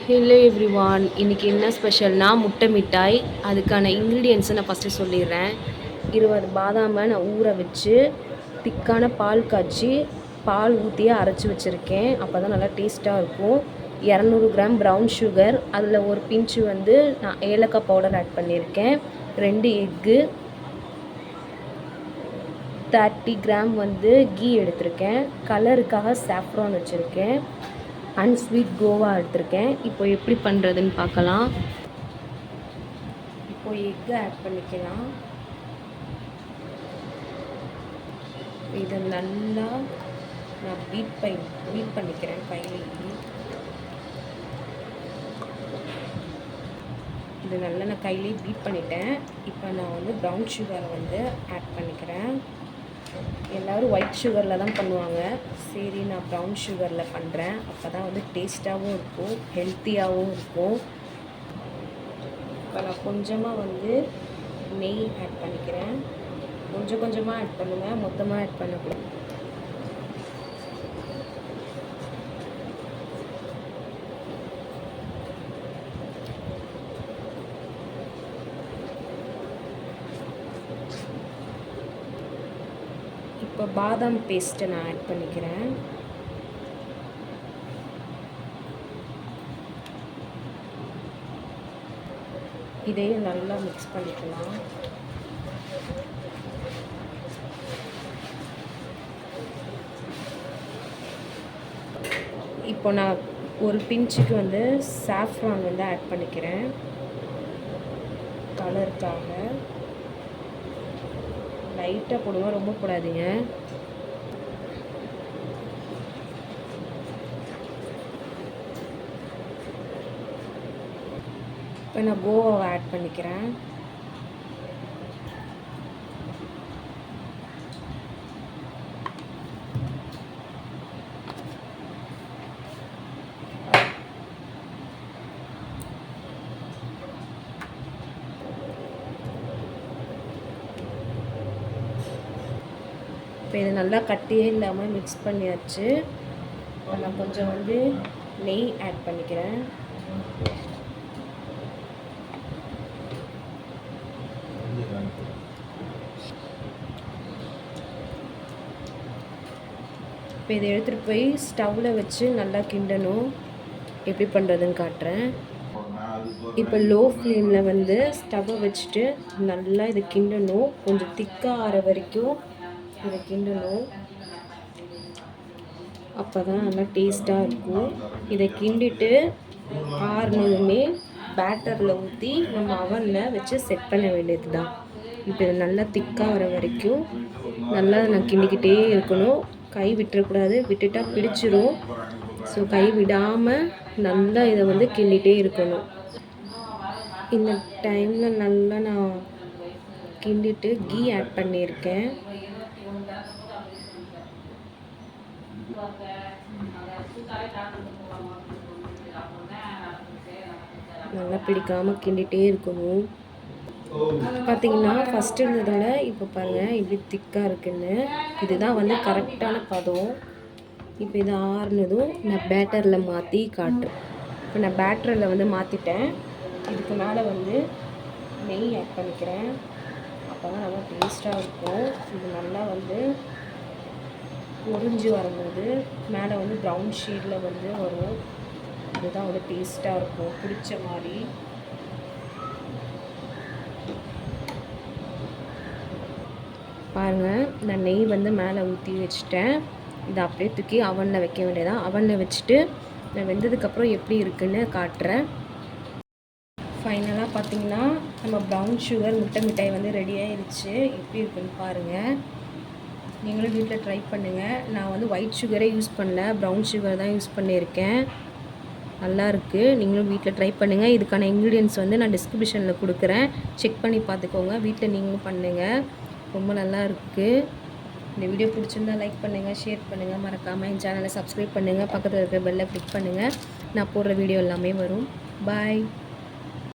Hello everyone, இன்றைக்கி என்ன ஸ்பெஷல்னால் முட்டை மிட்டாய். அதுக்கான இன்க்ரீடியன்ஸை நான் ஃபஸ்ட்டு சொல்லிடுறேன். 20 பாதாமை நான் ஊற வச்சு திக்கான பால் காய்ச்சி பால் ஊற்றி அரைச்சி வச்சுருக்கேன். அப்போ தான் நல்லா டேஸ்ட்டாக இருக்கும். 200 கிராம் ப்ரௌன் சுகர், அதில் ஒரு பிஞ்சு நான் ஏலக்காய் பவுடர் ஆட் பண்ணியிருக்கேன். 2 எக்கு, 30 கிராம் கீ எடுத்திருக்கேன். கலருக்காக சாஃப்ரான் வச்சுருக்கேன். அன்ஸ்வீட் கோவா எடுத்திருக்கேன். இப்போ எப்படி பண்ணுறதுன்னு பார்க்கலாம். இப்போ எக்கு ஆட் பண்ணிக்கலாம். இதை நல்லா நான் பீட் பண்ணிக்கிறேன் கையிலேயே. இது நல்லா நான் கையிலேயே பீட் பண்ணிட்டேன். இப்போ நான் ப்ரௌன் சுகரை ஆட் பண்ணிக்கிறேன். எல்லோரும் ஒயிட் சுகரில் தான் பண்ணுவாங்க. சரி, நான் ப்ரௌன் சுகரில் பண்ணுறேன். அப்போ தான் டேஸ்ட்டாகவும் இருக்கும், ஹெல்த்தியாகவும் இருக்கும். இப்போ நான் கொஞ்சமாக நெய் ஆட் பண்ணிக்கிறேன். கொஞ்சம் கொஞ்சமாக ஆட் பண்ணுவேன், மொத்தமாக ஆட் பண்ணக்கூடாது. இப்போ பாதாம் பேஸ்ட்டை நான் ஆட் பண்ணிக்கிறேன். இதையும் நல்லா மிக்ஸ் பண்ணிக்கலாம். இப்போ நான் ஒரு பிஞ்சுக்கு சாஃப்ரான் ஆட் பண்ணிக்கிறேன் கலருக்காக. லைட்டாக போடுங்க, ரொம்ப போடாதீங்க. இப்போ நான் கோவாவை ஆட் பண்ணிக்கிறேன். இப்போ இது நல்லா கட்டியே இல்லாமல் மிக்ஸ் பண்ணியாச்சு. இப்போ நான் கொஞ்சம் நெய் ஆட் பண்ணிக்கிறேன். இப்போ இதை எடுத்துகிட்டு போய் ஸ்டவ்வில் வச்சு நல்லா கிண்டணும். எப்படி பண்ணுறதுன்னு காட்டுறேன். இப்போ லோ ஃப்ளேமில் ஸ்டவ்வை வச்சுட்டு நல்லா இதை கிண்டணும். கொஞ்சம் திக்காக ஆற வரைக்கும் இதை கிண்டணும். அப்போ தான் நல்லா டேஸ்ட்டாக இருக்கும். இதை கிண்டிட்டு ஆறுனதுமே பேட்டரில் ஊற்றி நம்ம அவனில் வச்சு செட் பண்ண வேண்டியது தான். இப்போ இது நல்லா திக்காக வர வரைக்கும் நல்லா நான் கிண்டிக்கிட்டே இருக்கணும். கை விட்டுறக்கூடாது, விட்டுட்டால் பிடிச்சிரும். ஸோ கை விடாமல் நல்லா இதை கிண்டிகிட்டே இருக்கணும். இந்த டைமில் நல்லா நான் கிண்டிட்டு கீ ஆட் பண்ணியிருக்கேன். நல்லா பிடிக்காமல் கிண்டிகிட்டே இருக்கணும். பார்த்தீங்கன்னா ஃபஸ்ட்டு இருந்ததோட இப்போ பாருங்கள் இப்படி திக்காக இருக்குன்னு. இதுதான் கரெக்டான பதம். இப்போ இது ஆறுனதும் நான் பேட்டரில் மாற்றி காட்டுறேன். இப்போ நான் பேட்டரில் மாற்றிட்டேன். இதுக்கு மேலே நெய் ஆட் பண்ணிக்கிறேன். அப்போ தான் நல்லா டேஸ்ட்டாக இருக்கும். இது நல்லா உறிஞ்சி வரும்போது மேலே ப்ரௌன் ஷேடில் வரும். இதுதான் டேஸ்ட்டாக இருக்கும், பிடிச்ச மாதிரி. பாருங்கள், நான் நெய் மேலே ஊற்றி வச்சுட்டேன். இதை அப்படியே தூக்கி அவனில் வைக்க வேண்டியதான். அவனில் வச்சுட்டு நான் வெந்ததுக்கப்புறம் எப்படி இருக்குன்னு காட்டுறேன். ஃபைனலாக பார்த்தீங்கன்னா நம்ம ப்ரௌன் சுகர் முட்டை மிட்டாய் ரெடி ஆயிடுச்சு. எப்படி இருக்குன்னு பாருங்கள். நீங்களும் வீட்டில் ட்ரை பண்ணுங்கள். நான் ஒயிட் சுகரே யூஸ் பண்ணல, ப்ரௌன் சுகர் தான் யூஸ் பண்ணியிருக்கேன். நல்லாயிருக்கு. நீங்களும் வீட்டில் ட்ரை பண்ணுங்கள். இதுக்கான இன்க்ரீடியன்ஸ் நான் டிஸ்கிரிப்ஷனில் கொடுக்குறேன். செக் பண்ணி பார்த்துக்கோங்க. வீட்டில் நீங்களும் பண்ணுங்கள். ரொம்ப நல்லா இருக்குது. இந்த வீடியோ பிடிச்சிருந்தால் லைக் பண்ணுங்கள், ஷேர் பண்ணுங்கள். மறக்காமல் என் சேனலை சப்ஸ்கிரைப் பண்ணுங்கள். பக்கத்தில் இருக்கிற பெல்லை கிளிக் பண்ணுங்கள். நான் போடுற வீடியோ எல்லாமே வரும். பாய்.